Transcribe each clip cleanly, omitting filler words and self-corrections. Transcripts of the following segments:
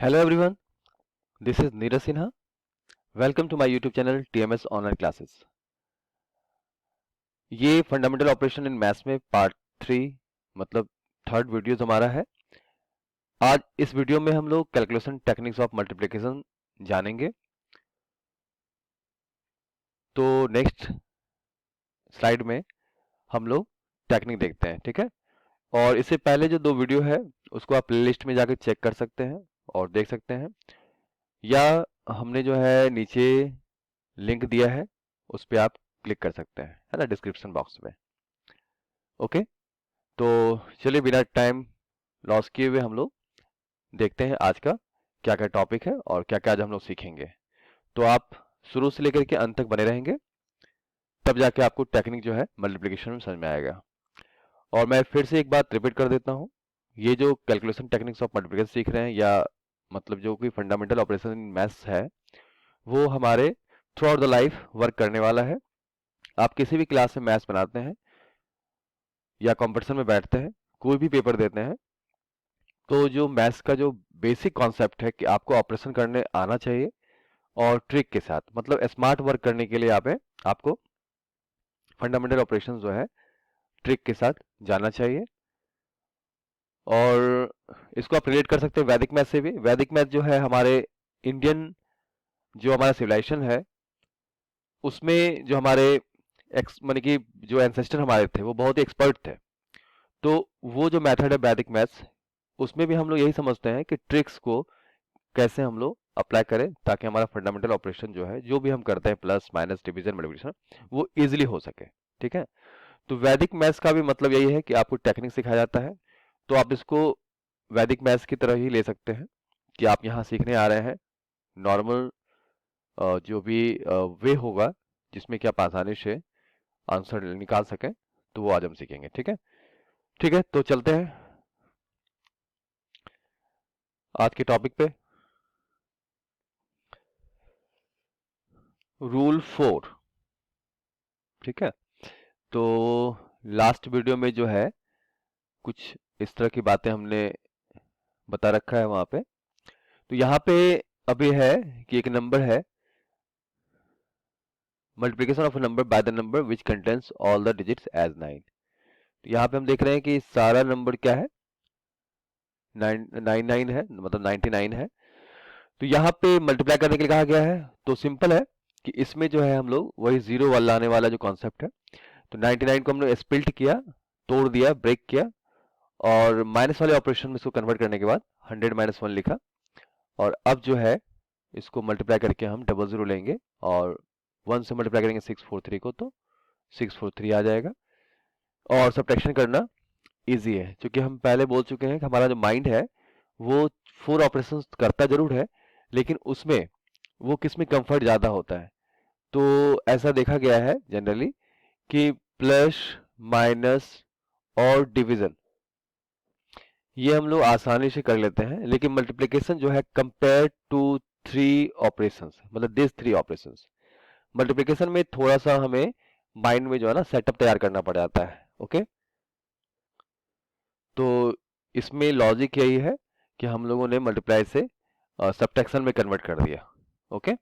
Hello everyone, this is Neeraj Sinha. Welcome to my YouTube channel TMS Online Classes. ये fundamental operation in maths में part 3 मतलब third video हमारा है। आज इस वीडियो में हम लोग कैलकुलेशन टेक्निक्स ऑफ मल्टीप्लिकेशन जानेंगे। तो नेक्स्ट स्लाइड में हम लोग टेक्निक देखते हैं, ठीक है। और इससे पहले जो 2 वीडियो है उसको आप प्लेलिस्ट में जाकर चेक कर सकते हैं और देख सकते हैं, या हमने जो है नीचे लिंक दिया है उस पर आप क्लिक कर सकते हैं, है ना, डिस्क्रिप्शन बॉक्स में। ओके, तो चलिए बिना टाइम लॉस किए हुए हम लोग देखते हैं आज का क्या क्या टॉपिक है और क्या क्या आज हम लोग सीखेंगे। तो आप शुरू से लेकर के अंत तक बने रहेंगे, तब जाके आपको टेक्निक जो है मल्टीप्लिकेशन में समझ में आएगा। और मैं फिर से एक बात रिपीट कर देता हूँ, ये जो कैलकुलेशन टेक्निक्स ऑफ मल्टीप्लिकेशन सीख रहे हैं, या मतलब जो कोई फंडामेंटल ऑपरेशन इन मैथ्स है, वो हमारे through out the life work करने वाला है। आप किसी भी क्लास में मैथ्स बनाते हैं या कंपटीशन में बैठते हैं, कोई भी पेपर देते हैं, तो जो मैथ्स का जो बेसिक कॉन्सेप्ट है कि आपको ऑपरेशन करने आना चाहिए और ट्रिक के साथ, मतलब स्मार्ट वर्क करने के लिए आपको फंडामेंटल ऑपरेशन जो है ट्रिक के साथ जाना चाहिए। और इसको आप रिलेट कर सकते हैं वैदिक मैथ से भी। वैदिक मैथ जो है हमारे इंडियन जो हमारा सिविलाइजेशन है, उसमें जो हमारे माने कि जो एंसेस्टर हमारे थे वो बहुत ही एक्सपर्ट थे। तो वो जो मेथड है वैदिक मैथ्स, उसमें भी हम लोग यही समझते हैं कि ट्रिक्स को कैसे हम लोग अप्लाई करें ताकि हमारा फंडामेंटल ऑपरेशन जो है, जो भी हम करते हैं प्लस माइनस डिवीजन मल्टीप्लिकेशन, वो इजीली हो सके, ठीक है। तो वैदिक मैथ्स का भी मतलब यही है कि आपको टेक्निक सिखाया जाता है। तो आप इसको वैदिक मैथ्स की तरह ही ले सकते हैं कि आप यहाँ सीखने आ रहे हैं। नॉर्मल जो भी वे होगा जिसमें कि आप आसानी से आंसर निकाल सकें, तो वो आज हम सीखेंगे, ठीक है। ठीक है, तो चलते हैं आज के टॉपिक पे। रूल 4, ठीक है। तो लास्ट वीडियो में जो है कुछ इस तरह की बातें हमने बता रखा है वहां पे। तो यहाँ पे अभी है कि एक नंबर है, multiplication of a number by the number which contains all the digits as 9। तो यहाँ पे हम देख रहे हैं कि सारा नंबर क्या है, 99 है, मतलब 99 है। तो यहाँ पे मल्टीप्लाई करने के लिए कहा गया है, तो सिंपल है कि इसमें जो है हम लोग वही जीरो वाला लाने वाला जो कॉन्सेप्ट है। तो 99 को हमने स्प्लिट किया, तोड़ दिया, ब्रेक किया, और माइनस वाले ऑपरेशन में इसको कन्वर्ट करने के बाद 100 - 1 लिखा। और अब जो है इसको मल्टीप्लाई करके हम 00 लेंगे और 1 से मल्टीप्लाई करेंगे 643 को, तो 643 आ जाएगा। और सब्ट्रैक्शन करना इजी है, क्योंकि हम पहले बोल चुके हैं कि हमारा जो माइंड है वो 4 ऑपरेशन करता जरूर है, लेकिन उसमें वो किस में कंफर्ट ज़्यादा होता है। तो ऐसा देखा गया है जनरली कि प्लस माइनस और डिवीजन ये हम लोग आसानी से कर लेते हैं, लेकिन मल्टीप्लिकेशन जो है कंपेयर टू 3 ऑपरेशंस, मतलब दिस 3 ऑपरेशंस, मल्टीप्लिकेशन में थोड़ा सा हमें माइंड में जो है ना सेटअप तैयार करना पड़ जाता है। ओके, तो इसमें लॉजिक यही है कि हम लोगों ने मल्टीप्लाई से सब्ट्रैक्शन में कन्वर्ट कर दिया। ओके,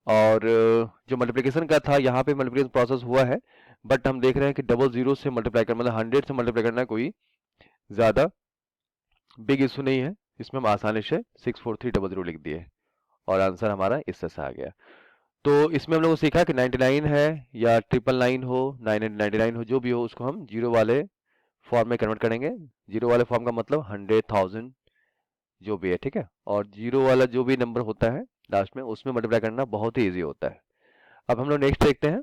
और जो मल्टीप्लिकेशन का था, यहाँ पे मल्टीप्लिकेशन प्रोसेस हुआ है, बट हम देख रहे हैं कि 00 से मल्टीप्लाई कर, मतलब 100 से मल्टीप्लाई करना कोई ज़्यादा बिग इशू नहीं है। इसमें हम आसानी से 64300 लिख दिए और आंसर हमारा इस तरह से आ गया। तो इसमें हम लोगों को सीखा कि 99 है या 999 हो, 999 हो, जो भी हो, उसको हम जीरो वाले फॉर्म में कन्वर्ट करेंगे। जीरो वाले फॉर्म का मतलब 100,000 जो भी है, ठीक है। और जीरो वाला जो भी नंबर होता है लास्ट में, उसमें मल्टीप्लाई करना बहुत ही ईजी होता है। अब हम लोग नेक्स्ट देखते हैं।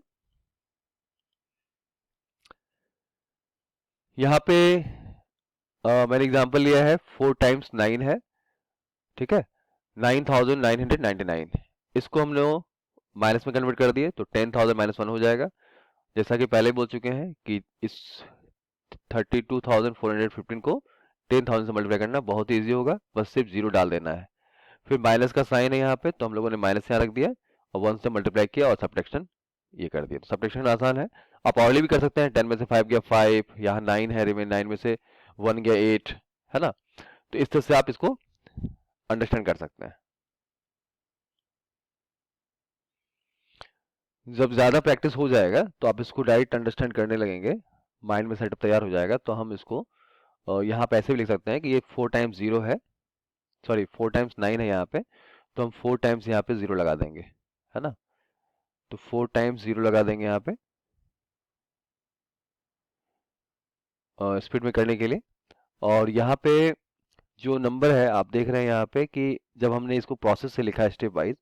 यहाँ पे मैंने एग्जांपल लिया है 4 टाइम्स 9 है, ठीक है, 9,999। इसको हम लोग माइनस में कन्वर्ट कर दिए तो 10,000 - 1 हो जाएगा। जैसा कि पहले बोल चुके हैं कि इस 32,415 को 10,000 से मल्टीप्लाई करना बहुत ही ईजी होगा, बस सिर्फ जीरो डाल देना है। फिर माइनस का साइन है यहाँ पे, तो हम लोगों ने माइनस यहाँ रख दिया और 1 से मल्टीप्लाई किया और सब्ट्रैक्शन ये कर दिया। तो सब्ट्रैक्शन आसान है, आप ऑर्डरली भी कर सकते हैं। 10 में से 5 गया 5, यहाँ 9 है, रिमेन 9 में से 1 गया 8, है ना। तो इस तरह से आप इसको अंडरस्टैंड कर सकते हैं। जब ज़्यादा प्रैक्टिस हो जाएगा तो आप इसको डायरेक्ट अंडरस्टैंड करने लगेंगे, माइंड में सेटअप तैयार हो जाएगा, तो हम इसको यहाँ पे ऐसे भी लिख सकते हैं कि ये 4 टाइम्स 0 है, सॉरी 4 टाइम्स 9 है यहाँ पे, तो हम 4 टाइम्स यहाँ पे 0 लगा देंगे, है ना। तो 4 टाइम्स 0 लगा देंगे यहाँ पे स्पीड में करने के लिए। और यहाँ पे जो नंबर है आप देख रहे हैं यहाँ पे कि जब हमने इसको प्रोसेस से लिखा है स्टेप वाइज,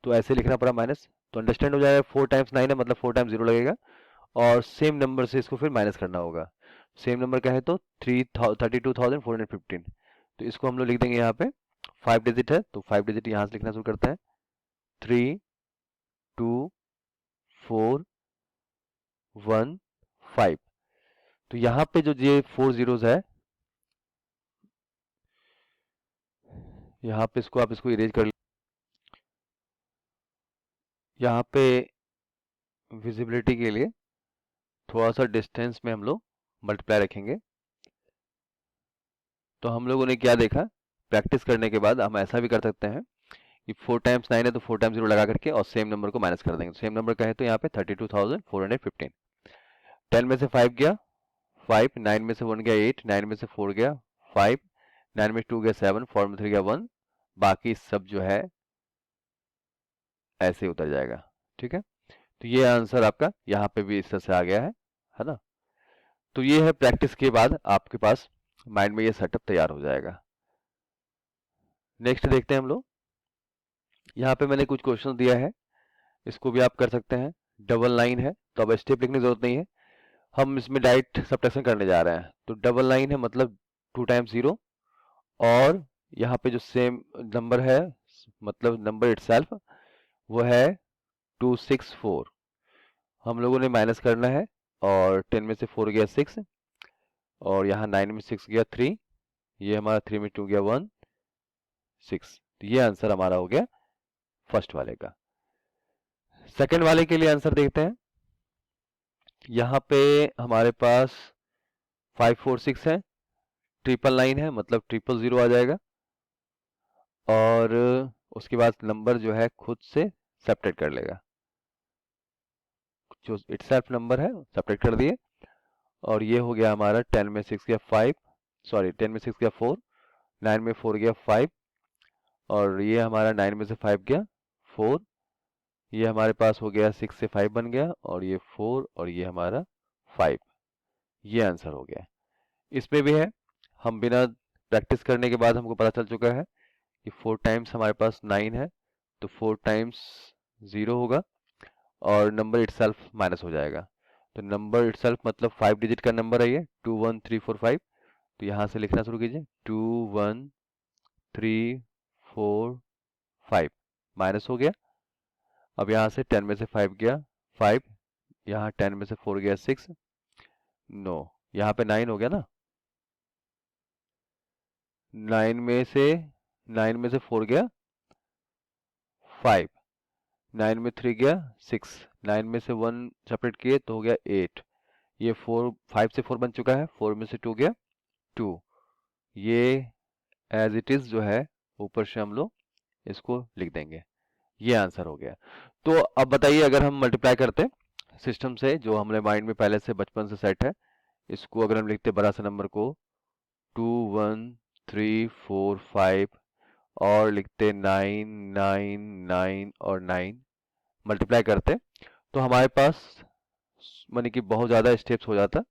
तो ऐसे लिखना पड़ा माइनस, तो अंडरस्टैंड हो जाएगा 4 टाइम्स 9 है मतलब 4 टाइम्स 0 लगेगा, और सेम नंबर से इसको फिर माइनस करना होगा। सेम नंबर क्या है तो 32,415, तो इसको हम लोग लिख देंगे यहाँ पे 5 डिजिट है, तो 5 डिजिट यहाँ से लिखना शुरू करते हैं, 3 2 4 1 5। तो यहाँ पे जो ये 4 जीरोज है, यहाँ पे इसको आप इसको इरेज कर, यहाँ पे विजिबिलिटी के लिए थोड़ा सा डिस्टेंस में हम लोग मल्टीप्लाई रखेंगे। तो हम लोगों ने क्या देखा, प्रैक्टिस करने के बाद हम ऐसा भी कर सकते हैं कि 4 टाइम्स 9 है तो 4 टाइम्स 0 लगा करके और सेम नंबर को माइनस कर देंगे। सेम नंबर का है तो यहाँ पे 32,415। 10 में से 5 गया 5, 9 में से 1 गया 8, 9 में से 4 गया 5, 9 में 2 गया 7, 4 में 3 गया 1, बाकी सब जो है ऐसे ही उतर जाएगा। ठीक है, तो ये आंसर आपका यहाँ पे भी इस तरह से आ गया है ना। तो ये है प्रैक्टिस के बाद आपके पास माइंड में ये सेटअप तैयार हो जाएगा। नेक्स्ट देखते हैं हम लोग। यहाँ पे मैंने कुछ क्वेश्चन दिया है, इसको भी आप कर सकते हैं। डबल लाइन है तो अब स्टेप लिखने की जरूरत नहीं है, हम इसमें डायरेक्ट सब्ट्रैक्शन करने जा रहे हैं। तो डबल लाइन है मतलब 2 टाइम्स 0, और यहाँ पे जो सेम नंबर है मतलब नंबर इटसेल्फ वो है 264। हम लोगों ने माइनस करना है, और 10 में से 4 गया 6, और यहाँ 9 में 6 गया 3, ये हमारा 3 में 2 गया 1 6। तो ये आंसर हमारा हो गया फर्स्ट वाले का। सेकंड वाले के लिए आंसर देखते हैं। यहाँ पे हमारे पास 546 है, 999 है मतलब 000 आ जाएगा, और उसके बाद नंबर जो है खुद से सेपरेट कर लेगा, जो इटसेल्फ नंबर है सेपरेट कर दिए, और ये हो गया हमारा 10 में 6 गया 5, सॉरी 10 में 6 गया 4, 9 में 4 गया 5, और ये हमारा 9 में से 5 गया 4, ये हमारे पास हो गया 6 से 5 बन गया, और ये 4 और ये हमारा 5। ये आंसर हो गया। इसमें भी है, हम बिना प्रैक्टिस करने के बाद हमको पता चल चुका है कि 4 टाइम्स हमारे पास 9 है, तो 4 टाइम्स 0 होगा और नंबर इटसेल्फ माइनस हो जाएगा। तो नंबर इटसेल्फ मतलब 5 डिजिट का नंबर है ये 2 1 3 4 5। तो यहाँ से लिखना शुरू कीजिए 2 1 3 4 5, माइनस हो गया। अब यहाँ से 10 में से 5 गया 5, यहाँ 10 में से 4 गया 6, नो यहाँ पे 9 हो गया ना, 9 में से 4 गया 5, 9 में 3 गया 6, 9 में से 1 सेपरेट किए तो हो गया 8, ये 4 5 से 4 बन चुका है, 4 में से 2 गया 2, ये एज इट इज जो है ऊपर से हम लोग इसको लिख देंगे। ये आंसर हो गया। तो अब बताइए, अगर हम मल्टीप्लाई करते सिस्टम से जो हमने माइंड में पहले से बचपन से सेट है, इसको अगर हम लिखते बड़ा सा नंबर को 2 1 3 4 5 और लिखते 9 9 9 और 9 मल्टीप्लाई करते, तो हमारे पास मानी कि बहुत ज़्यादा स्टेप्स हो जाता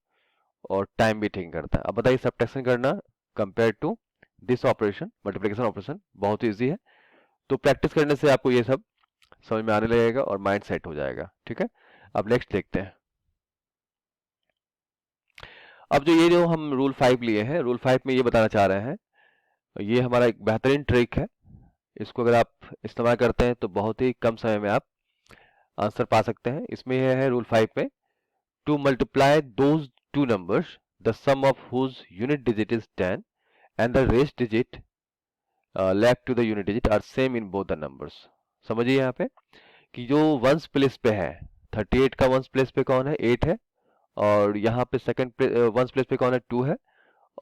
और टाइम भी टेकिंग करता है। अब बताइए सब्ट्रैक्शन करना compare to this operation, multiplication operation बहुत ईजी है। तो प्रैक्टिस करने से आपको ये सब समझ में आने लगेगा और माइंड सेट हो जाएगा। ठीक है, अब नेक्स्ट देखते हैं। अब जो हम रूल 5 लिए हैं, रूल 5 में ये बताना चाह रहे हैं, ये हमारा एक बेहतरीन ट्रिक है, इसको अगर आप इस्तेमाल करते हैं तो बहुत ही कम समय में आप आंसर पा सकते हैं। इसमें यह है रूल 5 में, to multiply those two numbers the sum of whose unit digit is 10 and the rest digit left to the unit digit are same in both the numbers. समझिए यहाँ पे कि जो वंस प्लेस पे है, 38 का वंस प्लेस पे कौन है 8 है, और यहाँ पे सेकंड वंस प्लेस पे कौन है 2 है,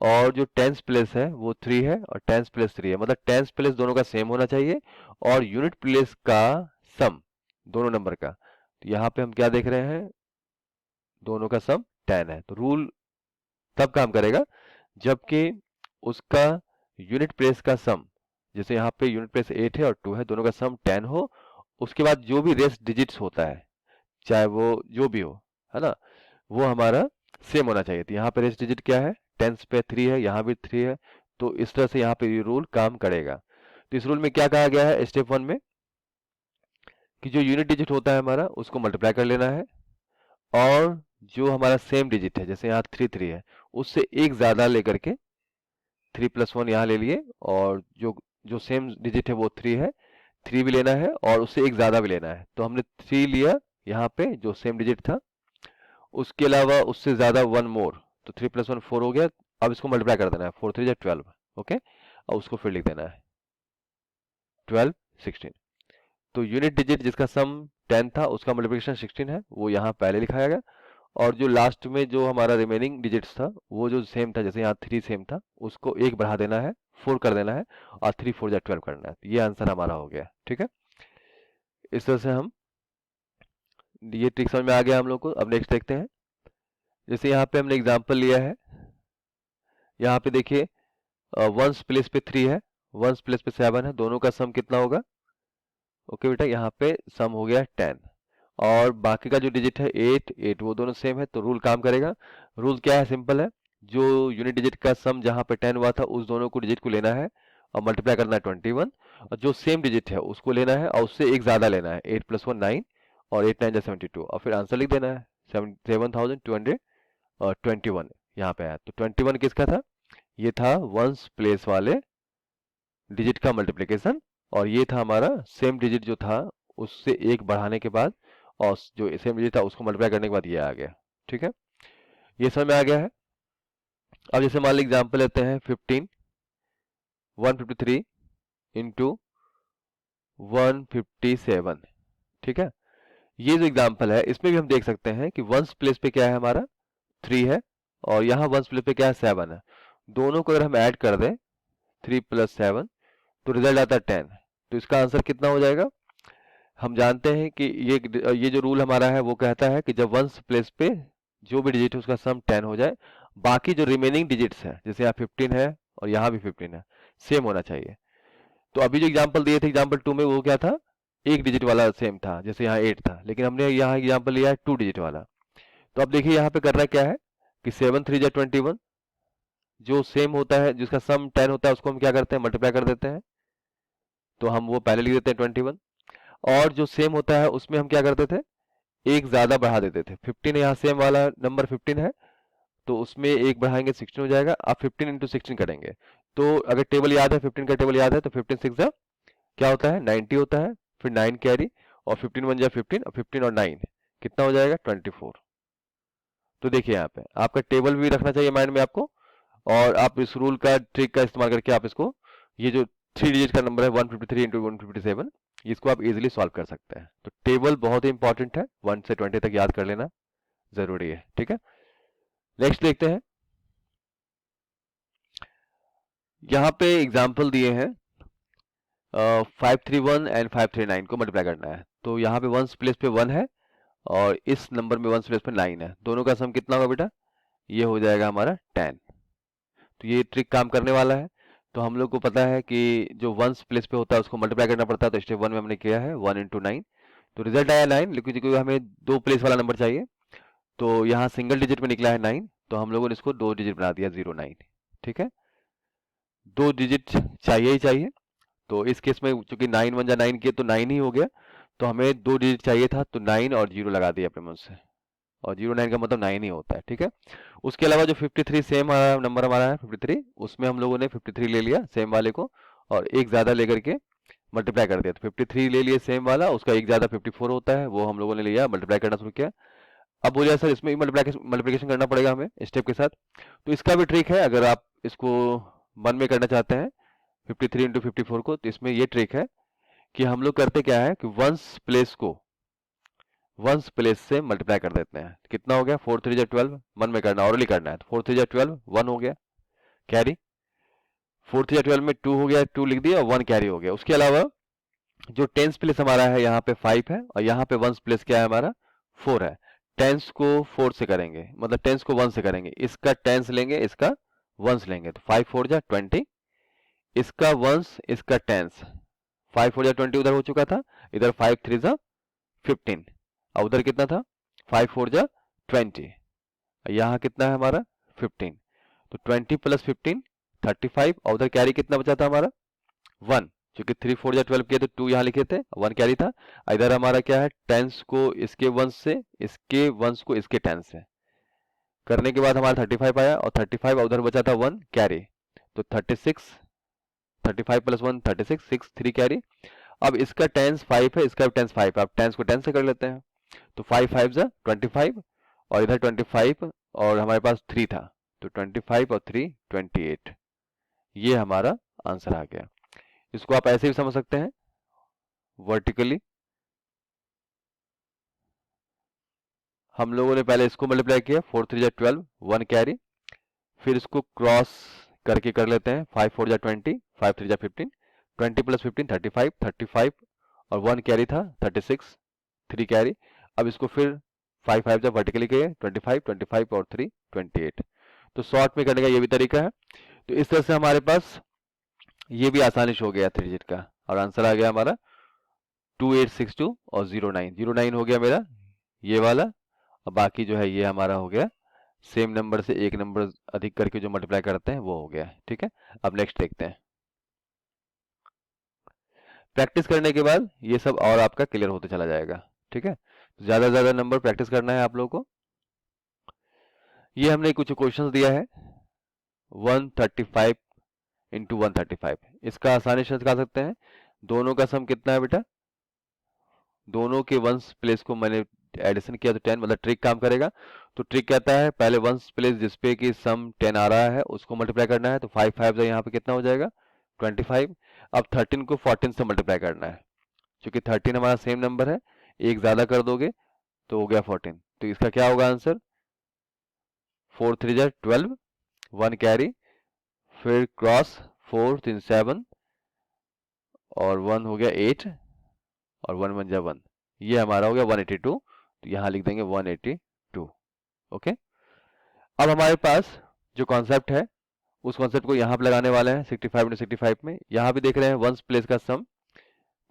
और जो टेंस प्लेस है वो 3 है और टेंस प्लेस 3 है, मतलब टेंस प्लेस दोनों का सेम होना चाहिए और यूनिट प्लेस का सम दोनों नंबर का। तो यहाँ पे हम क्या देख रहे हैं, दोनों का सम 10 है। तो रूल तब काम करेगा जबकि उसका यूनिट प्लेस का सम, जैसे यहाँ पे यूनिट प्लेस 8 है और 2 है, दोनों का सम 10 हो, उसके बाद जो भी रेस्ट डिजिट्स होता है चाहे वो जो भी हो, है ना, वो हमारा सेम होना चाहिए। तो यहाँ पे रेस्ट डिजिट क्या है, टेंस पे 3 है, यहाँ भी 3 है, तो इस तरह से यहाँ पे ये रूल काम करेगा। तो इस रूल में क्या कहा गया है स्टेप 1 में, कि जो यूनिट डिजिट होता है हमारा उसको मल्टीप्लाई कर लेना है, और जो हमारा सेम डिजिट है, जैसे यहाँ 3 है, उससे एक ज्यादा लेकर के 3+1 यहाँ ले लिए, और जो सेम डिजिट है वो 3 है, 3 भी लेना है और उससे एक ज्यादा भी लेना है। तो हमने 3 लिया यहाँ पे जो सेम डिजिट था, उसके अलावा उससे ज्यादा 1 मोर, तो 3+1 4 हो गया। अब इसको मल्टीप्लाई कर देना है, 4 3 12, ओके, और उसको फिर लिख देना है 12 16। तो यूनिट डिजिट जिसका सम 10 था उसका मल्टीप्लिकेशन 16 है, वो यहाँ पहले लिखाया गया, और जो लास्ट में जो हमारा रिमेनिंग डिजिट्स था वो जो सेम था, जैसे यहाँ 3 सेम था, उसको एक बढ़ा देना है, 4 कर देना है, और 3 4 जा 12 करना है। तो ये आंसर हमारा हो गया, ठीक है। इस तरह से हम, ये ट्रिक समझ में आ गया हम लोग को। अब नेक्स्ट देखते हैं, जैसे यहाँ पे हमने एग्जाम्पल लिया है, यहाँ पे देखिए वंस प्लेस पे 3 है, वंस प्लेस पे 7 है, दोनों का सम कितना होगा, ओके बेटा, यहाँ पे सम हो गया 10, और बाकी का जो डिजिट है 8 8 वो दोनों सेम है, तो रूल काम करेगा। रूल क्या है, सिंपल है, जो यूनिट डिजिट का सम जहाँ पे 10 हुआ था उस दोनों को डिजिट को लेना है और मल्टीप्लाई करना है 21, और जो सेम डिजिट है उसको लेना है और उससे एक ज्यादा लेना है, 8+1 9, और 8 9 जा 72, और फिर आंसर लिख देना है 7221 यहाँ पे आया। तो 21 किसका था, ये था वंस प्लेस वाले डिजिट का मल्टीप्लिकेशन, और ये था हमारा सेम डिजिट जो था उससे एक बढ़ाने के बाद, और जो सेम डिजिट था उसको मल्टीप्लाई करने के बाद ये आ गया, ठीक है। ये समझ में आ गया है। अब जैसे मान ली एग्जाम्पल लेते हैं 15 153 इंटू 157, ठीक है। ये जो एग्जाम्पल है इसमें भी हम देख सकते हैं कि वंस प्लेस पे क्या है हमारा 3 है, और यहाँ वंस प्लेस पे क्या है 7 है, दोनों को अगर हम ऐड कर दें 3+7 तो रिजल्ट आता है 10। तो इसका आंसर कितना हो जाएगा, हम जानते हैं कि ये जो रूल हमारा है वो कहता है कि जब वंस प्लेस पे जो भी डिजिट है उसका सम 10 हो जाए, बाकी जो रिमेनिंग डिजिट्स है, जैसे यहाँ 15 है और यहाँ भी 15 है, सेम होना चाहिए। तो अभी जो एग्जांपल दिए थे एग्जांपल 2 में वो क्या था, एक डिजिट वाला सेम था, जैसे यहाँ 8 था, लेकिन हमने यहाँ एग्जांपल लिया है 2 डिजिट वाला। तो अब देखिए यहाँ पे करना क्या है कि 7 3 जा 21, जो सेम होता है जिसका सम 10 होता है उसको हम क्या करते हैं, मल्टीप्लाई कर देते हैं, तो हम वो पहले लिख देते हैं 21, और जो सेम होता है उसमें हम क्या करते थे, एक ज्यादा बढ़ा देते थे। 15 यहाँ सेम वाला नंबर 15 है, तो उसमें एक बढ़ाएंगे 16 हो जाएगा। आप 15 इंटू 16 करेंगे, तो अगर टेबल याद है, 15 का टेबल याद है, तो 15 6 जा क्या होता है 90 होता है, फिर 9 कैरी, और 15 1 जा 15, और 15 और 9 कितना हो जाएगा 24। तो देखिए यहाँ पे आपका टेबल भी रखना चाहिए माइंड में आपको, और आप इस रूल का ट्रिक का इस्तेमाल करके आप इसको, ये जो 3 डिजिट का नंबर है 153 इंटू 157, इसको आप इजीली सॉल्व कर सकते हैं। तो टेबल बहुत ही इंपॉर्टेंट है, 1 से 20 तक याद कर लेना जरूरी है, ठीक है। नेक्स्ट देखते हैं, यहाँ पे एग्जाम्पल दिए हैं 531 एंड 539 को मल्टीप्लाई करना है। तो यहाँ पे वंस प्लेस पे 1 है और इस नंबर में वंस प्लेस पे 9 है, दोनों का सम कितना होगा बेटा, ये हो जाएगा हमारा 10। तो ये ट्रिक काम करने वाला है। तो हम लोग को पता है कि जो वंस प्लेस पे होता है उसको मल्टीप्लाई करना पड़ता है, तो स्टेप 1 में हमने किया है 1 इंटू 9, तो रिजल्ट आया 9, लेकिन क्योंकि हमें दो प्लेस वाला नंबर चाहिए, तो यहाँ सिंगल डिजिट में निकला है 9, तो हम लोगों ने इसको दो डिजिट बना दिया 09, ठीक है। दो डिजिट चाहिए ही चाहिए, तो इस केस में चूंकि 9 1 जा 9 किए तो 9 ही हो गया, तो हमें दो डिजिट चाहिए था, तो 9 और 0 लगा दिया अपने मन से, और 09 का मतलब 9 ही होता है, ठीक है। उसके अलावा जो 53 सेम नंबर हमारा है 53, उसमें हम लोगों ने 53 ले लिया सेम वाले को, और एक ज्यादा लेकर के मल्टीप्लाई कर दिया, तो 53 ले लिए सेम वाला, उसका एक ज्यादा 54 होता है, वो हम लोगों ने लिया, मल्टीप्लाई करना शुरू किया। अब बोलिए सर इसमें मल्टीप्लिकेशन करना पड़ेगा हमें स्टेप के साथ, तो इसका भी ट्रिक है, अगर आप इसको मन में करना चाहते हैं 53 इंटू 54 को, तो इसमें ये ट्रिक है कि हम लोग करते क्या है कि वंस प्लेस से मल्टीप्लाई कर देते हैं। कितना हो गया 4 3 जा 12, मन में करना, ऑरली करना है, तो 4 3 जा 12 1 हो गया, कैरी। 4 3 12 में 2 हो गया, 2 लिख दिया और 1 कैरी हो गया। उसके अलावा जो टेंस प्लेस हमारा है यहाँ पे 5 है और यहाँ पे वंस प्लेस क्या है हमारा 4 है। टेंस को 4 से करेंगे, मतलब टेंस को 1 से करेंगे, इसका टेंस लेंगे, इसका वंस लेंगे, तो 5 4 जा 20, इसका वंस इसका टेंस। 5 4 जा 20 उधर हो चुका था, इधर 5 3 जा 15 और उधर कितना था 5 4 जा 20, यहाँ कितना है हमारा 15, तो 20 प्लस 15 35 और उधर कैरी कितना बचा था हमारा 1, क्योंकि 3 4 या 12 किए तो 2 यहाँ लिखे थे, 1 कैरी था। इधर हमारा क्या है टेंस को इसके वंस से, इसके वंस को इसके टेंस से करने के बाद हमारा 35 आया और 35 उधर बचा था 1 कैरी, तो 36, 35 प्लस 1 36, 6 3 कैरी। अब इसका टेंस 5 है, इसका टेंस 5 है, अब टेंस को 10 से कर लेते हैं, तो 5 5 जा 25 और इधर 25 और हमारे पास 3 था, तो 25 और 3 28, ये हमारा आंसर आ गया। इसको आप ऐसे भी समझ सकते हैं वर्टिकली। हम लोगों ने पहले इसको मल्टीप्लाई किया, 4 3 जा 12, 1 कैरी, फिर इसको क्रॉस करके कर लेते हैं, 5 4 जा 20, 5 3 जा 15, 20 प्लस 15 35, 35 और 1 कैरी था 36, 3 कैरी। अब इसको फिर 5 5 जा वर्टिकली किए, 25 25 और 3 28। तो शॉर्ट में करने का ये भी तरीका है। तो इस तरह से हमारे पास ये भी आसानी से हो गया 3 डिजिट का, और आंसर आ गया हमारा 2862 और 09 09 हो गया मेरा ये वाला, और बाकी जो है ये हमारा हो गया सेम नंबर से एक नंबर अधिक करके जो मल्टीप्लाई करते हैं वो हो गया। ठीक है, अब नेक्स्ट देखते हैं। प्रैक्टिस करने के बाद ये सब और आपका क्लियर होते चला जाएगा। ठीक है, ज्यादा से ज्यादा नंबर प्रैक्टिस करना है आप लोगों को। ये हमने कुछ क्वेश्चंस दिया है, 135 इंटू 135, इसका आसानी से निकाल सकते हैं। दोनों का सम कितना है बेटा, दोनों के वंस प्लेस को मैंने एडिशन किया तो 10, मतलब ट्रिक काम करेगा। तो ट्रिक कहता है पहले वंस प्लेस जिसपे कि सम 10 आ रहा है उसको मल्टीप्लाई करना है, तो 5 5 यहाँ पे कितना हो जाएगा 25। अब 13 को 14 से मल्टीप्लाई करना है, क्योंकि 13 हमारा सेम नंबर है, एक ज्यादा कर दोगे तो हो गया 14, तो इसका क्या होगा आंसर 4 3 जा 12, 1 कैरी, फिर क्रॉस 4 3 7 और 1 हो गया 8 और 1 1 जा 1, ये हमारा हो गया 182, तो यहाँ लिख देंगे 182। ओके, अब हमारे पास जो कॉन्सेप्ट है उस कॉन्सेप्ट को यहाँ पे लगाने वाले हैं 65 इंटू 65 में। यहाँ भी देख रहे हैं वंस प्लेस का सम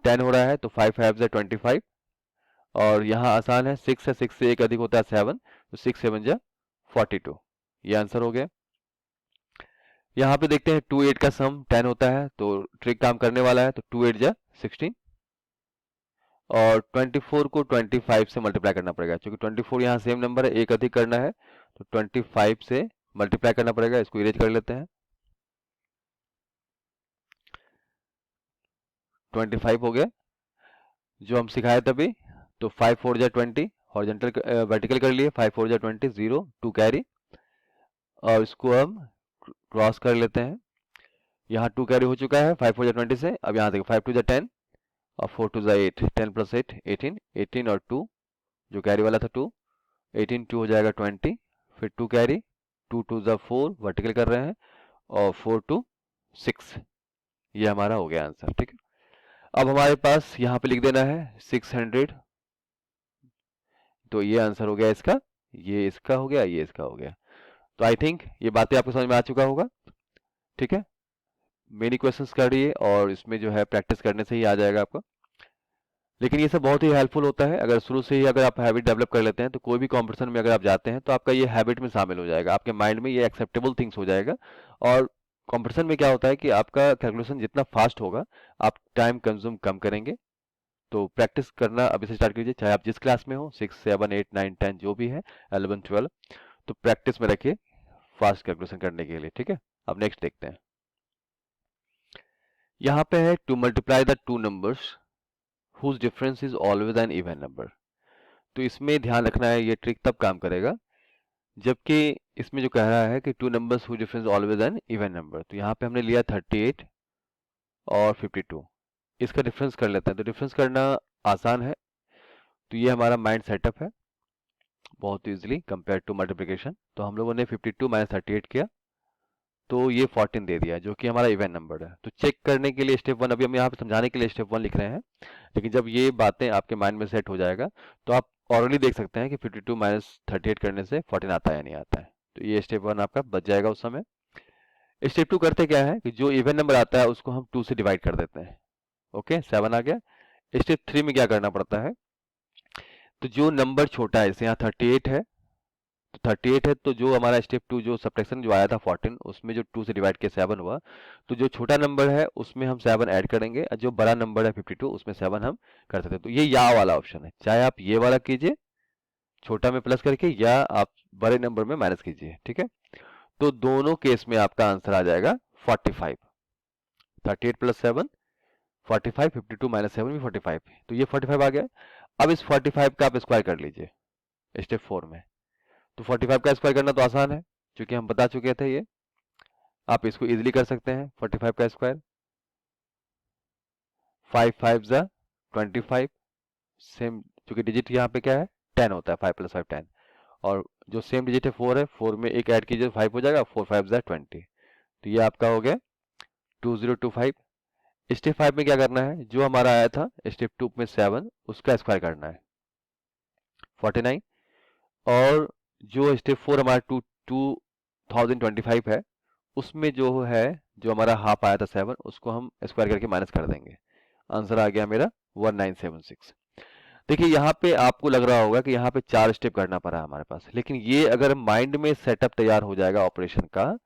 10 हो रहा है, तो 5 5 जा 25 और यहाँ आसान है 6 है, 6 से एक अधिक होता है 7, तो 6 7 जा 42, ये आंसर हो गया। यहाँ पे देखते हैं 2 8 का सम 10 होता है, तो ट्रिक काम करने वाला है, तो 2 8 जा 16 और 24 को 25 से मल्टीप्लाई करना पड़ेगा, क्योंकि 24 यहाँ सेम नंबर है, एक अधिक करना है, तो 25 से मल्टीप्लाई करना पड़ेगा। इसको इरेज कर लेते हैं, 25 हो गया जो हम सिखाए तभी। तो 5 4 जा 20, हॉरिजॉन्टल वर्टिकल कर लिए, 5 4 जा 20 0 2 कैरी, और इसको हम क्रॉस कर लेते हैं। यहाँ 2 कैरी हो चुका है 5 4 जा 20 से। अब यहाँ देखो 5 2 जा 10 और 4 2 जा 8, 10 प्लस 8 18, 18 और 2 जो कैरी वाला था 2, 18 2 हो जाएगा 20, फिर 2 कैरी, 2 2 जा 4 वर्टिकल कर रहे हैं और 4 2 6, ये हमारा हो गया आंसर। ठीक है, अब हमारे पास यहाँ पे लिख देना है 600, तो ये आंसर हो गया इसका, ये इसका हो गया, ये इसका हो गया। तो आई थिंक ये बातें आपको समझ में आ चुका होगा। ठीक है, मेनी क्वेश्चंस करिए और इसमें जो है प्रैक्टिस करने से ही आ जाएगा आपका। लेकिन ये सब बहुत ही हेल्पफुल होता है, अगर शुरू से ही अगर आप हैबिट डेवलप कर लेते हैं तो कोई भी कंपटीशन में अगर आप जाते हैं तो आपका ये हैबिट में शामिल हो जाएगा, आपके माइंड में ये एक्सेप्टेबल थिंग्स हो जाएगा। और कंपटीशन में क्या होता है कि आपका कैलकुलेशन जितना फास्ट होगा आप टाइम कंज्यूम कम करेंगे। तो प्रैक्टिस करना अभी से स्टार्ट कीजिए, चाहे आप जिस क्लास में हो, 6 7 8 9 10 जो भी है, 11 12, तो प्रैक्टिस में रखिए फास्ट कैलकुलेशन करने के लिए। ठीक है, अब नेक्स्ट देखते हैं। यहाँ पे है to multiply the two numbers whose difference is always an even number। तो इसमें ध्यान रखना है, ये ट्रिक तब काम करेगा जबकि इसमें जो कह रहा है कि two numbers whose difference is always an even number, तो यहाँ पे हमने लिया 38 और 52, इसका डिफरेंस कर लेते हैं। तो डिफरेंस करना आसान है, तो ये हमारा माइंड सेटअप है बहुत इजीली कंपेयर टू मल्टीप्लिकेशन। तो हम लोगों ने 52 माइनस 38 किया, तो ये 14 दे दिया जो कि हमारा इवन नंबर है। तो चेक करने के लिए स्टेप वन, अभी हम यहाँ पे समझाने के लिए स्टेप वन लिख रहे हैं, लेकिन जब ये बातें आपके माइंड में सेट हो जाएगा तो आप ऑरली देख सकते हैं कि 52 माइनस 38 करने से 14 आता है या नहीं आता है। तो ये स्टेप वन आपका बच जाएगा उस समय। स्टेप टू करते क्या है कि जो इवन नंबर आता है उसको हम 2 से डिवाइड कर देते हैं। ओके, 7 आ गया। स्टेप थ्री में क्या करना पड़ता है, तो जो नंबर छोटा है, जैसे यहाँ 38 है, तो 38 है, तो जो हमारा स्टेप टू जो सब्ट्रैक्शन जो आया था 14, उसमें जो 2 से डिवाइड किया 7 हुआ, तो जो छोटा नंबर है उसमें हम 7 ऐड करेंगे, और जो बड़ा नंबर है 52 उसमें 7 हम कर सकते हैं। तो ये या वाला ऑप्शन है, चाहे आप ये वाला कीजिए छोटा में प्लस करके, या आप बड़े नंबर में माइनस कीजिए, ठीक है। तो दोनों केस में आपका आंसर आ जाएगा 45। 38 प्लस 7 45, 52 माइनस 7 भी 45, तो ये 45 आ गया। अब इस 45 का आप स्क्वायर कर लीजिए स्टेप 4 में। तो 45 का स्क्वायर करना तो आसान है, क्योंकि हम बता चुके थे ये। आप इसको इजीली कर सकते हैं 45 का स्क्वायर। 5 5 जा 25, सेम, क्योंकि डिजिट यहाँ पे क्या है 10 होता है, 5 प्लस 5 10, और जो सेम डिजिट है 4 है, 4 में एक ऐड कीजिए 5 हो जाएगा, 4 5 जा 20। तो ये आपका हो गया 2025। स्टेप 5 में क्या करना है, जो हमारा आया था स्टेप 2 में 7, उसका स्क्वायर करना है 49, और जो स्टेप 4 हमारा 2025 है, उसमें जो है, जो हमारा हाफ आया था 7, उसको हम स्क्वायर करके माइनस कर देंगे। आंसर आ गया मेरा 1976। देखिए यहाँ पे आपको लग रहा होगा कि यहाँ पे 4 स्टेप करना पड़ा हमारे पास, लेकिन ये अगर माइंड में सेटअप तैयार हो जाएगा ऑपरेशन का,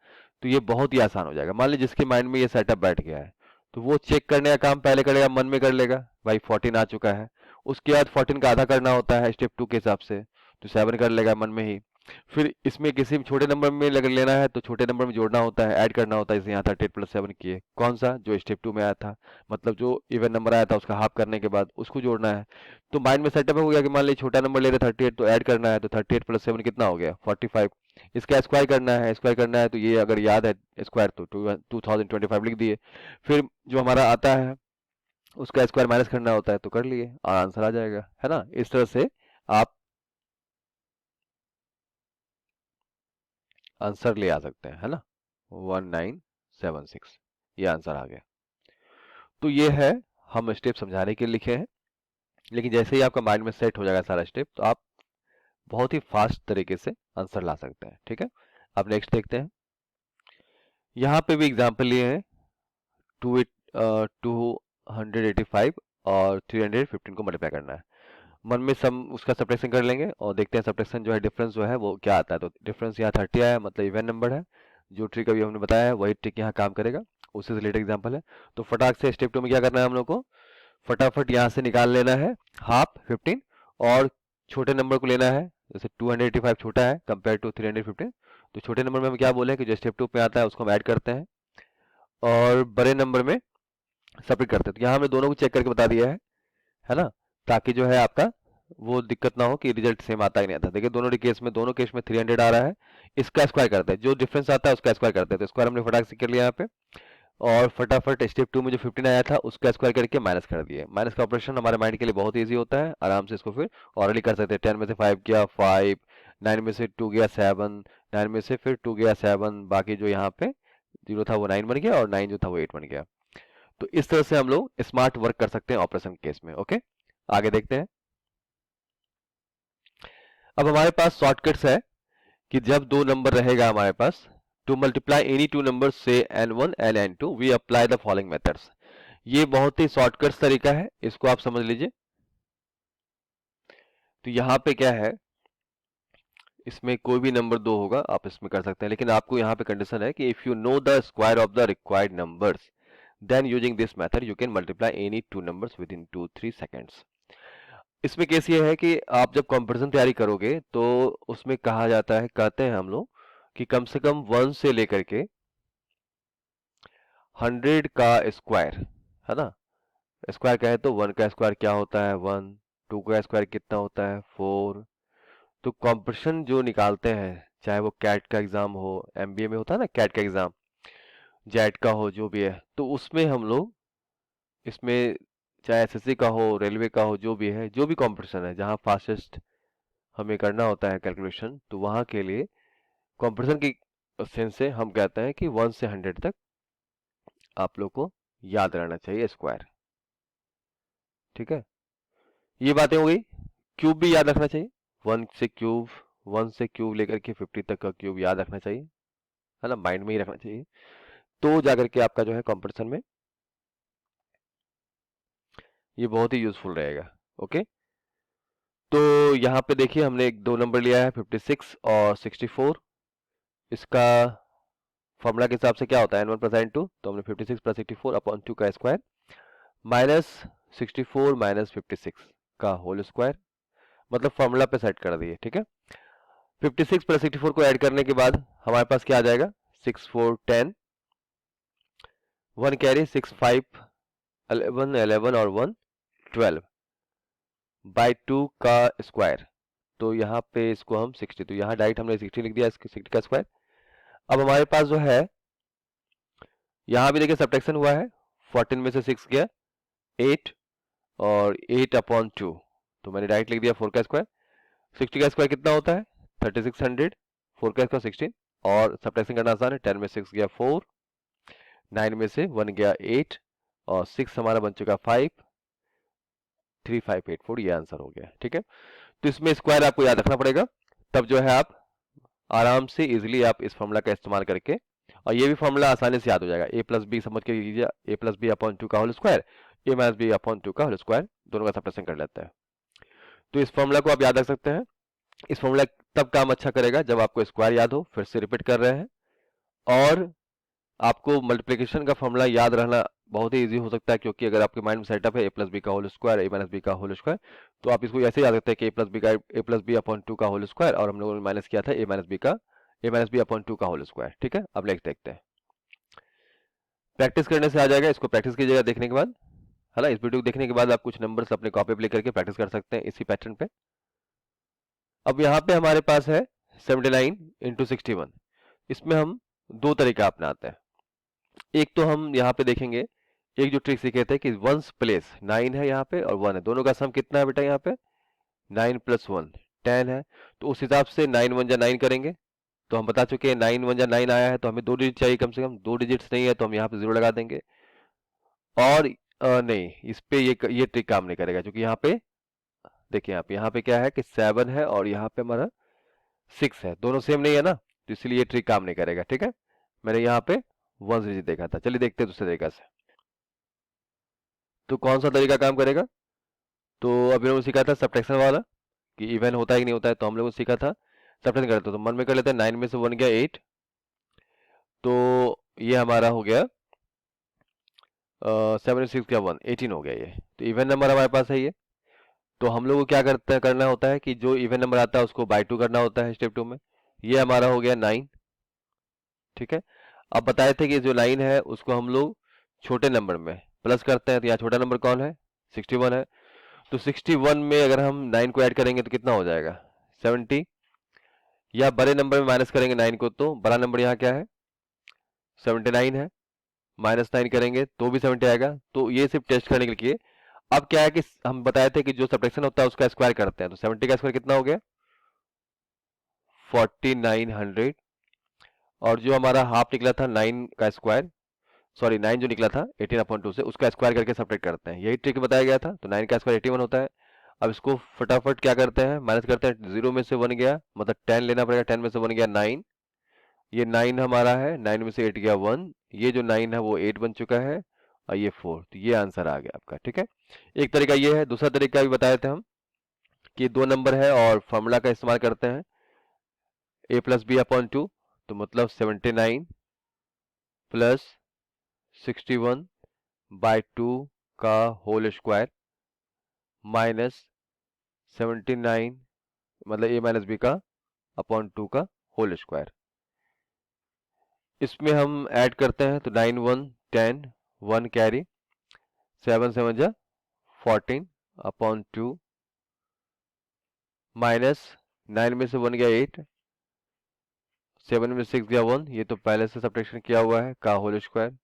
तो ये बहुत ही आसान हो जाएगा। मान लीजिए जिसके माइंड में ये सेटअप बैठ गया है, तो वो चेक करने का काम पहले करेगा, मन में कर लेगा भाई 14 आ चुका है, उसके बाद 14 का आधा करना होता है स्टेप 2 के हिसाब से, तो 7 कर लेगा मन में ही। फिर इसमें किसी भी छोटे नंबर में लग लेना है, तो छोटे नंबर में जोड़ना होता है, ऐड करना होता है, जैसे यहाँ 38 प्लस 7 किए, कौन सा, जो स्टेप 2 में आया था, मतलब जो इवन नंबर आया था उसका हाफ करने के बाद उसको जोड़ना है। तो माइंड में सेटअप हो गया कि मान लीजिए छोटा नंबर ले रहे 38, तो ऐड करना है, तो 38 प्लस 7 कितना हो गया 45। इसका स्क्वायर करना है, स्क्वायर करना है, तो ये अगर याद है स्क्वायर तो 2025 लिख दिए। फिर जो हमारा आता है उसका स्क्वायर माइनस करना होता है, तो कर लिए और आंसर आ जाएगा, है ना। इस तरह से आप आंसर ले आ सकते हैं, है ना। 1976 ये आंसर आ गया। तो ये है, हम स्टेप समझाने के लिए लिखे हैं, लेकिन जैसे ही आपका माइंड में सेट हो जाएगा सारा स्टेप, तो आप बहुत ही फास्ट तरीके से आंसर ला सकते हैं, ठीक है। अब नेक्स्ट देखते हैं। यहाँ पे भी एग्जाम्पल लिए हैं, 285 और 315 को मल्टीप्लाई करना है। मन में सम उसका सब्ट्रैक्शन कर लेंगे और देखते हैं सब्ट्रैक्शन जो है, डिफरेंस जो है वो क्या आता है। तो डिफरेंस यहाँ 30 आया, मतलब इवन नंबर है। जो ट्रिक अभी हमने बताया है वही ट्रिक यहाँ काम करेगा, उससे रिलेटेड एग्जाम्पल है। तो फटाक से स्टेप 2 में क्या करना है हम लोग को, फटाफट यहाँ से निकाल लेना है हाफ 15, और छोटे नंबर को लेना है, जैसे 285 छोटा है कंपेयर टू 315, तो छोटे नंबर में हम क्या बोले कि जो स्टेप 2 पे आता है उसको हम ऐड करते हैं, और बड़े नंबर में सबट्रैक्ट करते हैं। तो यहाँ हमने दोनों को चेक करके बता दिया है ना, ताकि जो है आपका वो दिक्कत ना हो कि रिजल्ट सेम आता ही नहीं आता। देखिए दोनों केस में 300 आ रहा है, इसका स्क्वायर करते हैं, जो डिफरेंस आता है उसका स्क्वायर करते हैं। तो स्क्वायर हमने फटाक से कर लिया यहाँ पे, और फटाफट स्टेप 2 में जो 15 आया था उसका स्क्वायर करके माइनस कर दिए। माइनस का ऑपरेशन हमारे माइंड के लिए बहुत ईजी होता है, आराम से इसको फिर ऑलरेडी कर सकते हैं। 10 में से 5 गया 5, 9 में से 2 गया 7, 9 में से फिर 2 गया 7, बाकी जो यहाँ पे 0 था वो 9 बन गया, और 9 जो था वो 8 बन गया। तो इस तरह से हम लोग स्मार्ट वर्क कर सकते हैं ऑपरेशन केस में। ओके, आगे देखते हैं। अब हमारे पास शॉर्टकट्स है कि जब दो नंबर रहेगा हमारे पास, to multiply any two number से n1 and n2 we apply the following methods. ये बहुत ही शॉर्टकट्स तरीका है, इसको आप समझ लीजिए। तो यहाँ पे क्या है, इसमें कोई भी नंबर दो होगा आप इसमें कर सकते हैं, लेकिन आपको यहाँ पे कंडीशन है कि if you know the square of the required numbers then using this method you can multiply any two numbers with in 2-3 seconds. इसमें केस ये है कि आप जब कंपैरिजन तैयारी करोगे तो उसमें कहा जाता है, कहते हैं हम लोग कि कम से कम 1 से लेकर के 100 का स्क्वायर, है ना। स्क्वायर कहे तो 1 का स्क्वायर क्या होता है 1, 2 का स्क्वायर कितना होता है 4। तो कंपटीशन जो निकालते हैं, चाहे वो कैट का एग्जाम हो, एमबीए में होता है ना कैट का एग्जाम, जेट का हो, जो भी है, तो उसमें हम लोग इसमें चाहे एसएससी का हो, रेलवे का हो, जो भी है, जो भी कंपटीशन है जहाँ फास्टेस्ट हमें करना होता है कैलकुलेशन, तो वहाँ के लिए कंपटीशन की सेंस से हम कहते हैं कि 1 से 100 तक आप लोग को याद रहना चाहिए स्क्वायर। ठीक है, ये बातें हो गई। क्यूब भी याद रखना चाहिए, 1 से क्यूब लेकर के 50 तक का क्यूब याद रखना चाहिए, है ना, माइंड में ही रखना चाहिए, तो जाकर के आपका जो है कंपटीशन में ये बहुत ही यूजफुल रहेगा। ओके, तो यहाँ पे देखिए हमने एक दो नंबर लिया है 56 और 64। इसका फॉर्मूला के हिसाब से क्या होता है, n1 प्लस n2, तो हमने 56 प्लस 64 अपॉन 2 का स्क्वायर माइनस 64 माइनस 56 का होल स्क्वायर, मतलब फॉर्मूला पे सेट कर दिए। ठीक है, 56 प्लस 64 को ऐड करने के बाद हमारे पास क्या आ जाएगा, 6 4 10, 1 कैरी 6 5 11 11 और 1 12 बाई 2 का स्क्वायर। तो यहाँ पे इसको हम 60, तो यहाँ डायरेक्ट हमने 60 लिख दिया, इसके 60 का स्क्वायर। अब हमारे पास जो है यहाँ भी देखिए सब्ट्रैक्शन हुआ है, 14 में से 6 गया 8 और 8 अपॉन 2, तो मैंने डायरेक्ट लिख दिया 4 का स्क्वायर। 60 का स्क्वायर कितना होता है 3600, 4 का स्क्वायर 16, और सब्ट्रैक्शन करना आसान है, 10 में 6 गया 4, 9 में से 1 गया 8 और 6 हमारा बन चुका 5, 3584, ये आंसर हो गया। ठीक है, तो इसमें स्क्वायर आपको याद रखना पड़ेगा, तब जो है आप आराम से इजीली आप इस फॉर्मूला का इस्तेमाल करके, और ये भी फॉर्मूला आसानी से याद हो जाएगा, a प्लस बी समझ के लीजिए, a प्लस बी अपॉन 2 का whole square, a minus B upon 2 का होल स्क्वायर, दोनों का सब्ट्रैक्शन कर लेता है। तो इस फॉर्मूला को आप याद रख सकते हैं। इस फॉर्मूला तब काम अच्छा करेगा जब आपको स्क्वायर याद हो, फिर से रिपीट कर रहे हैं, और आपको मल्टीप्लिकेशन का फॉर्मूला याद रहना बहुत ही इजी हो सकता है, क्योंकि अगर आपके माइंड में सेटअप है ए प्लस बी का होल स्क्वायर, ए माइनस बी का होल स्क्वायर, तो आप इसको ऐसे याद रखते हैं कि ए प्लस बी अपॉन 2 का होल स्क्वायर, और हम लोगों ने माइनस किया था ए माइनस बी अपॉन 2 का होल स्क्वायर। ठीक है, अब नेक्स्ट देखते हैं, प्रैक्टिस करने से आ जाएगा, इसको प्रैक्टिस कीजिएगा देखने के बाद, है ना। इस वीडियो को देखने के बाद आप कुछ नंबर्स अपने कॉपी पे लेकर के प्रैक्टिस कर सकते हैं इसी पैटर्न पे। अब यहाँ पे हमारे पास है 79 इंटू 61, इसमें हम दो तरीका अपनाते हैं। एक तो हम यहाँ पे देखेंगे, एक जो ट्रिक सीखे थे कि वंस प्लेस 9 है यहाँ पे और 1 है, दोनों का सम कितना है बेटा, यहाँ पे 9 प्लस 1 10 है, तो उस हिसाब से 9 1 जा 9 करेंगे, तो हम बता चुके हैं 9 1 जा 9 आया है, तो हमें 2 डिजिट चाहिए कम से कम, 2 डिजिट्स नहीं है तो हम यहाँ पे 0 लगा देंगे। और नहीं, इस पे ये ट्रिक काम नहीं करेगा, क्योंकि यहाँ पे देखिए यहाँ पे क्या है कि 7 है और यहाँ पे हमारा 6 है, दोनों सेम नहीं है ना, तो इसलिए ये ट्रिक काम नहीं करेगा। ठीक है, मैंने यहाँ पे 1 डिजिट देखा था, चलिए देखते हैं दूसरे तरीका से, तो कौन सा तरीका काम करेगा। तो अभी हमने सीखा था सब्ट्रैक्शन वाला, कि इवन होता है कि नहीं होता है, तो हम लोगों ने सीखा था सब्ट्रैक्शन करते, तो मन में कर लेते हैं, 9 में से 1 गया 8, तो ये हमारा हो गया 7 6 गया 1 18 हो गया, ये तो इवन नंबर हमारे पास है ये। तो हम लोग को क्या करना होता है कि जो इवन नंबर आता है उसको बाय 2 करना होता है स्टेप 2 में, ये हमारा हो गया 9। ठीक है, अब बताए थे कि जो 9 है उसको हम लोग छोटे नंबर में प्लस करते हैं, तो यहाँ छोटा नंबर कौन है 61 है, तो 61 में अगर हम 9 को ऐड करेंगे तो कितना हो जाएगा 70, या बड़े नंबर में माइनस करेंगे 9 को, तो बड़ा नंबर यहाँ क्या है 79 है, माइनस 9 करेंगे तो भी 70 आएगा, तो ये सिर्फ टेस्ट करने के लिए। अब क्या है कि हम बताए थे कि जो सब्ट्रैक्शन होता है उसका स्क्वायर करते हैं, तो 70 का स्क्वायर कितना हो गया 4900, और जो हमारा हाफ निकला था 9 का स्क्वायर, सॉरी 9 जो निकला था 18/2 से, उसका स्क्वायर करके सब्ट्रैक्ट करते हैं, यही ट्रिक बताया गया था। तो 9 का स्क्वायर 81 होता है। अब इसको फटाफट क्या करते हैं, माइनस करते हैं, 0 में से 1 गया मतलब 10 लेना पड़ेगा, 10 में से 1 गया 9, ये 9 हमारा है, 9 में से 8 गया 1, ये जो 9 है वो 8 बन चुका है, और ये 4, तो ये आंसर आ गया आपका। ठीक है, एक तरीका ये है, दूसरा तरीका भी बताए थे हम कि दो नंबर है और फॉर्मूला का इस्तेमाल करते हैं, a प्लस बी अपॉन 2, तो मतलब 79 प्लस 61 बाय 2 का होल स्क्वायर माइनस 79 मतलब a माइनस बी का अपॉन 2 का होल स्क्वायर। इसमें हम ऐड करते हैं, तो 9 1 10, 1 कैरी 7 7 जा 14 अपॉन 2 माइनस 9 में से 1 गया 8, 7 में 6 गया 1, ये तो पहले से सब्ट्रैक्शन किया हुआ है का होल स्क्वायर।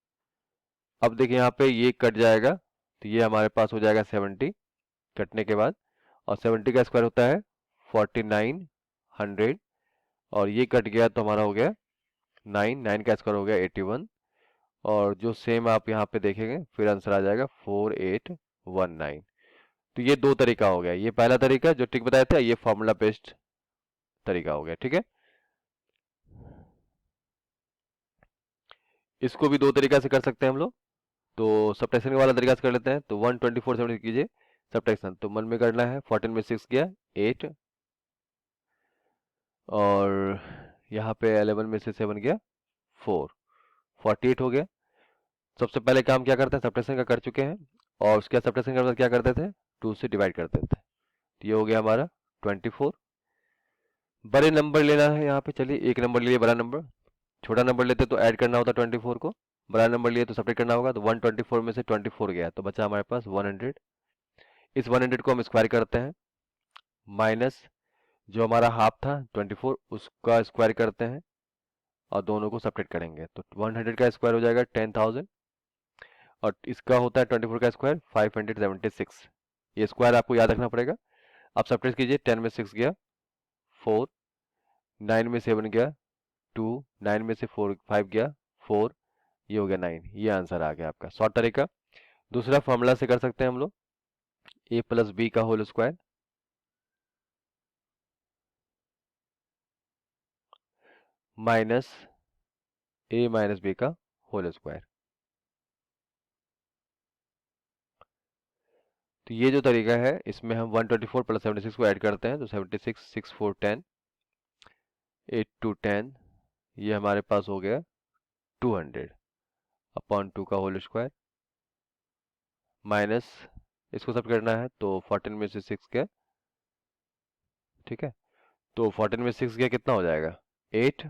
अब देखिए यहाँ पे ये कट जाएगा, तो ये हमारे पास हो जाएगा 70 कटने के बाद, और 70 का स्क्वायर होता है 4900, और ये कट गया तो हमारा हो गया 9 का स्क्वायर हो गया 81, और जो सेम आप यहाँ पे देखेंगे फिर आंसर आ जाएगा 4819। तो ये दो तरीका हो गया, ये पहला तरीका जो ट्रिक बताया था, ये फॉर्मूला बेस्ड तरीका हो गया, ठीक है। इसको भी दो तरीका से कर सकते हैं हम लोग। तो सब्ट्रैक्शन वाला तरीका से कर लेते हैं। तो 124 से कीजिए सब्ट्रैक्शन। तो मन में करना है, 14 में 6 गया 8, और यहाँ पे 11 में से 7 गया 4, 48 हो गया। सबसे पहले काम क्या करते हैं, सब्ट्रैक्शन का कर चुके हैं, और उसके बाद सब्ट्रैक्शन के बाद क्या करते थे, 2 से डिवाइड करते थे। तो ये हो गया हमारा 24। बड़े नंबर लेना है यहाँ पे, चलिए एक नंबर लिए बड़ा नंबर, छोटा नंबर लेते तो ऐड करना होता 24 को, बड़ा नंबर लिए तो सब्ट्रैक्ट करना होगा। तो 124 में से 24 गया तो बचा हमारे पास 100। इस 100 को हम स्क्वायर करते हैं, माइनस जो हमारा हाफ था 24 उसका स्क्वायर करते हैं, और दोनों को सब्ट्रैक्ट करेंगे। तो 100 का स्क्वायर हो जाएगा 10,000, और इसका होता है 24 का स्क्वायर 576। ये स्क्वायर आपको याद रखना पड़ेगा। आप सब्ट्रैक्ट कीजिए, 10 में 6 गया 4, 9 में 7 गया 2, 9 में से 5 गया 4, ये हो गया 9। ये आंसर आ गया आपका शॉर्ट तरीका। दूसरा फॉर्मूला से कर सकते हैं हम लोग, a प्लस बी का whole square minus a minus B का होल स्क्वायर। तो ये जो तरीका है इसमें हम 124 प्लस 76 को ऐड करते हैं। तो 76 6 4 10, 8 2 10, ये हमारे पास हो गया 200 अपॉन 2 का होल स्क्वायर, माइनस इसको सब करना है तो 14 में से 6 गया, ठीक है। तो 14 में 6 गया कितना हो जाएगा 8,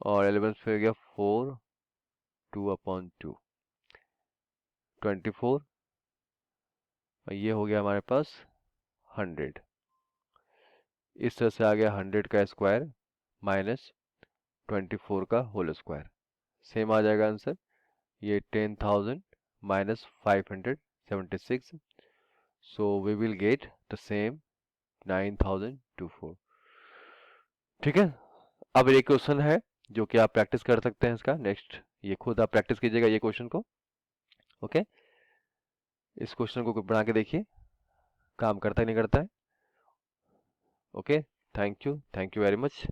और 11 पे गया 4, 2 अपॉन 2 24, और ये हो गया हमारे पास 100। इस तरह से आ गया 100 का स्क्वायर माइनस 24 का होल स्क्वायर, सेम आ जाएगा आंसर। ये 10,000 minus 576, so we will get the same 9,024, ठीक है। अब एक क्वेश्चन है जो कि आप प्रैक्टिस कर सकते हैं इसका नेक्स्ट, ये खुद आप प्रैक्टिस कीजिएगा ये क्वेश्चन को, ओके। इस क्वेश्चन को बना के देखिए काम करता है नहीं करता है, okay. Thank you very much.